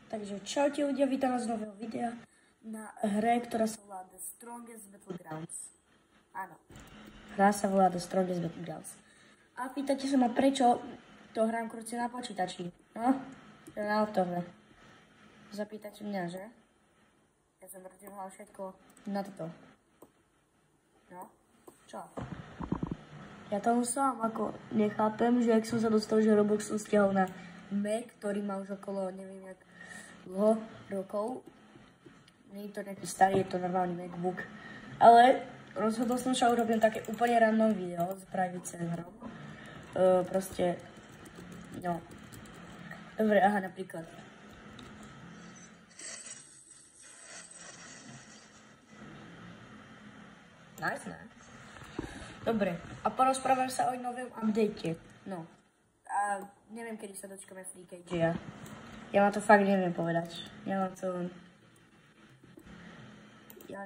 Takže čaute ľudia, vítam vás z nového videa na hre, ktorá sa volá The Strongest Battlegrounds. Áno, hra sa volá The Strongest Battlegrounds. A pýtate sa ma, prečo to hrám krucie na počítači? No, to je na autore. Zapýtate mňa, že? Ja som rozdielal všetko na toto. No, čo? Ja tomu sám ako nechápem, že ak som sa dostal, že Roblox som stiahol na Mac, ktorý má už okolo, neviem jak dlho rokov. Nie je to nejaký starý, je to normálny MacBook. Ale rozhodol som sa, urobím také úplne random video s private serverom. Proste, no. Dobre, aha, napríklad. Nice, ne? Dobre, a porozprávam sa o novom update. No. A neviem, kedy sa dočkáme Free Cage. Ja vám to fakt neviem povedať. Ja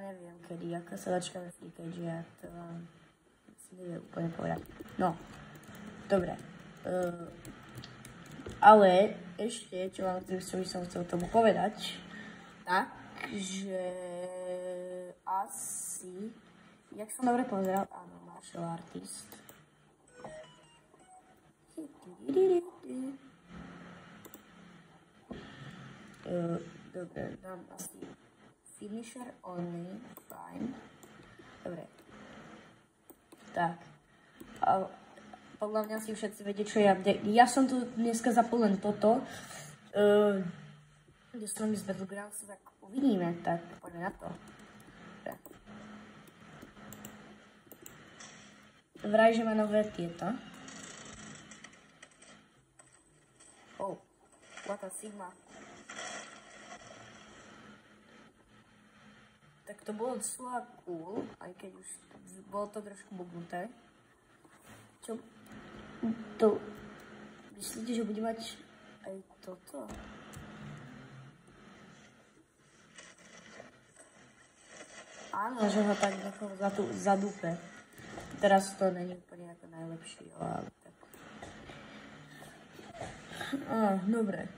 neviem, kedy, ako sa dočkáme Free Cage. To vám si neviem úplne povedať. No, dobre. Ale ešte, čo vám som chcel tomu povedať, takže asi, jak som dobre pozeral, áno, martial artist. Dobre, dám asi finisher only, fine. Dobre. Tak. A podľa mňa si všetci vedie, čo ja... Ja som tu dneska zapol len toto. Kde som z Battlegrounds, tak uvidíme, tak poďme na to. Dobre. Vraj, že má nové tieto. Oh, what a Sigma. Tak to bolo docela cool, aj keď už bolo to trošku bugnuté. Čo? To... Myslíte, že bude mať aj toto? Áno, že ho tak nechal zadúpe. Teraz to není úplne ako najlepší, ale tak. Dobre.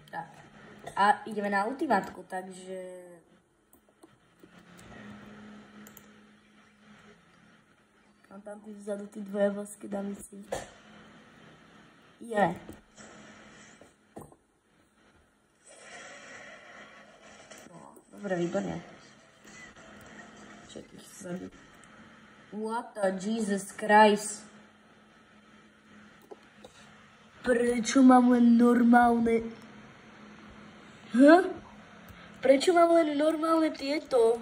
Tak. A ideme na ultimátku, takže... Mám tam tí vzadu tí dvoje vosky davici. Je. No, dobre, výborne. Všetkých vzadu. What the Jesus Christ. Prečo mám len normálne... Prečo mám len normálne tieto?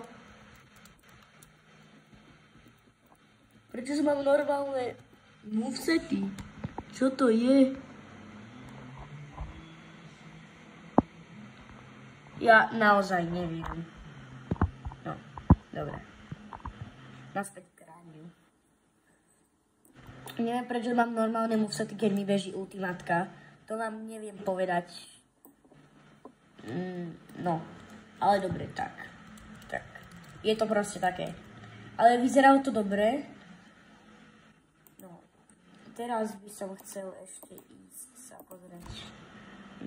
Prečo mám normálne movesety? Čo to je? Ja naozaj neviem. No, dobre. Naspäť k rániu. Neviem, prečo mám normálne movesety, keď mi beží ultimátka. To vám neviem povedať. No, ale dobre, tak. Tak. Je to proste také. Ale vyzeralo to dobre. Teraz by som chcel ešte ísť sa pozrieť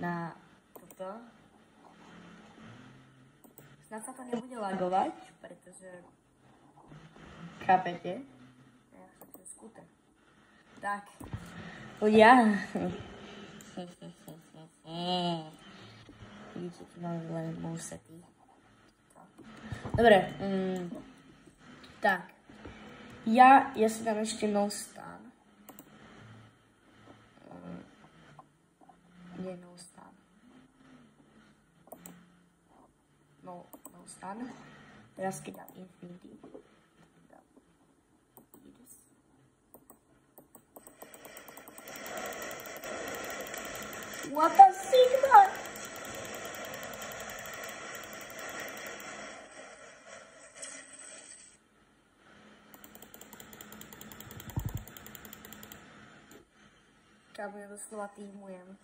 na toto. Snad sa to nebude lagovať, pretože... Chápete? Ja som to skúter. Tak. Ja. Vidíte, tu máme len movesety. Dobre. Tak. Ja si dám ešte no stun. Nie, no stun. No stun. Teraz keď dám infinity. What a Sigma! Kámo, ja doslova týmujem.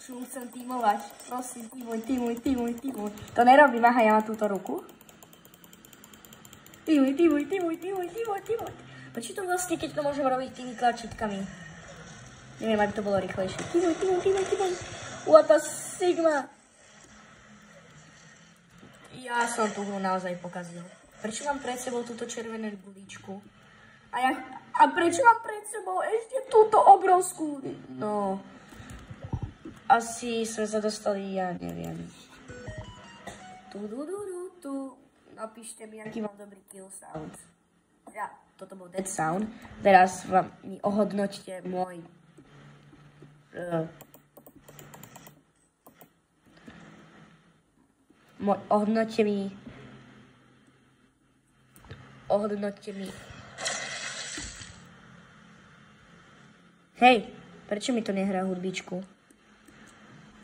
Čo chcem týmovať? Prosím, týmuj. To nerobím, aha, ja mám túto ruku. Týmuj. Prečo to vlastne, keď to môžem robiť tými tlačítkami? Neviem, aby to bolo rýchlejšie. Kývoj. What a sigma. Ja som tú hru naozaj pokazil. Prečo mám pred sebou túto červenú guličku? A prečo mám pred sebou ešte túto obrovskú? No. Asi sme sa dostali, ja neviem. Tu. Napíšte mi, aký mám dobrý kill sound. Ja, toto bol dead sound. Teraz mi ohodnoťte môj... Ohodnoťte mi... Hej, prečo mi to nehrá hudbičku?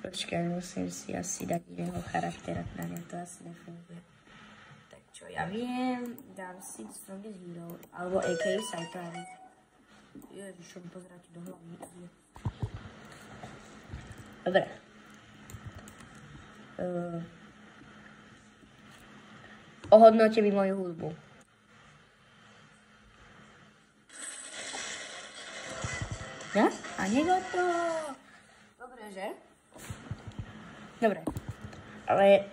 Počkaj, musím si asi dať iného charaktera, na mňa to asi nefunguje. Tak čo ja viem, dám si Strongest Hero, alebo a.k.a. Saipan. Ježiš, čo mi pozeráte do hlavy. Dobre. Ohodnoťte mi moju hudbu. Ja? A niekto to... Dobre, že? Dobre. Ale...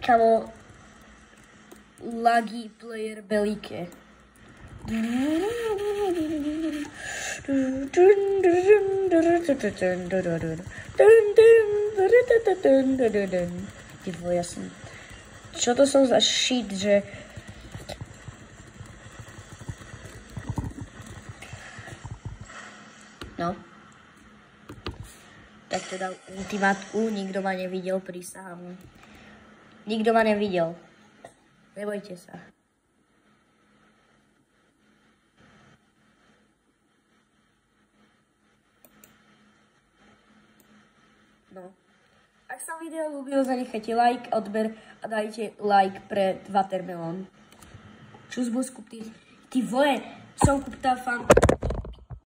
Kamo... Laggy player belike. Ty vole, ja som... Čo to som za shit, že... No. Tak teda ultimátku, nikto ma nevidel, prísahám. Nikto ma nevidel. Nebojte sa. No. Ak sa video ľúbilo, zanechajte like, odber a dajte like pre Watermelon. Čus bus kupty. Ty vole, som kupta fan.